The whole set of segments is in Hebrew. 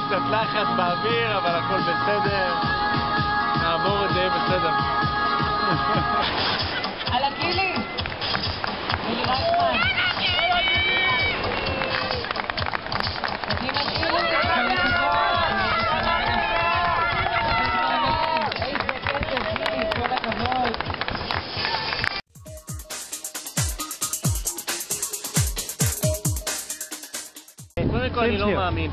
קצת לחץ באוויר, אבל הכל בסדר. נעבור את זה, יהיה בסדר. על הגילי! גילי רייכמן! קדימה גילי! כל הכבוד! קודם כל אני לא מאמין.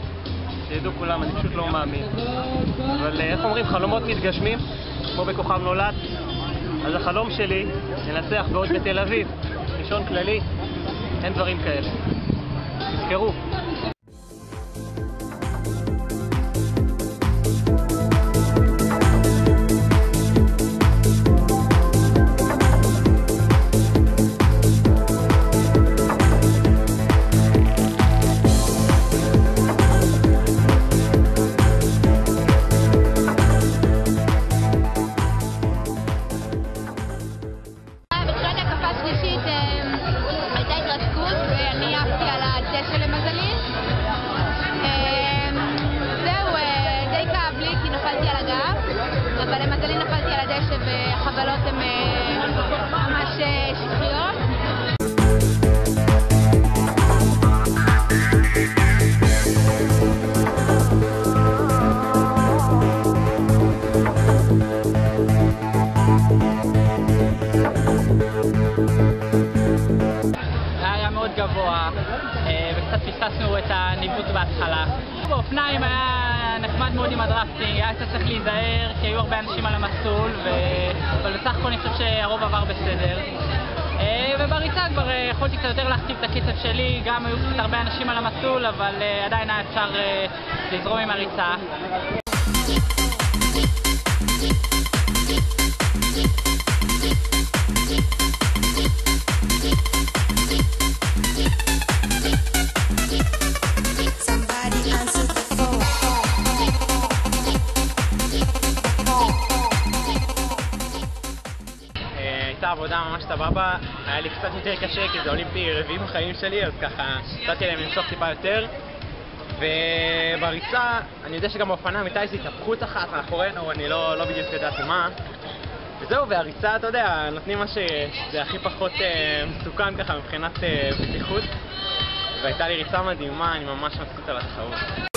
שידעו כולם, אני פשוט לא מאמין. אבל איך אומרים, חלומות מתגשמים, כמו בכוכב נולד. אז החלום שלי, לנצח בעוד בתל אביב, ראשון כללי, אין דברים כאלה. תזכרו. אבל למזלי נפלתי על הדשא והחבלות הן ממש שטחיות. זה היה מאוד גבוה וקצת פספסנו את הניווט בהתחלה. באופניים היה נחמד מאוד עם הדרפטינג, היה קצת צריך להיזהר כי היו הרבה אנשים על המסלול, אבל בסך הכל אני חושב שהרוב עבר בסדר. ובריצה כבר יכולתי קצת יותר להכתיב את הקצב שלי, גם היו קצת הרבה אנשים על המסלול, אבל עדיין היה אפשר לזרום עם הריצה. הייתה עבודה ממש סבבה, היה לי קצת יותר קשה כי זה אולימפי רביעי בחיים שלי, אז ככה נתתי להם למשוך טיפה יותר. ובריצה, אני יודע שגם באופניים הייתה איזו התהפכות אחת מאחורינו, אני לא בדיוק ידעתי מה. וזהו, והריצה, אתה יודע, נותנים מה שזה הכי פחות מסוכן ככה מבחינת בטיחות. והייתה לי ריצה מדהימה, אני ממש מבסוט על התחרות.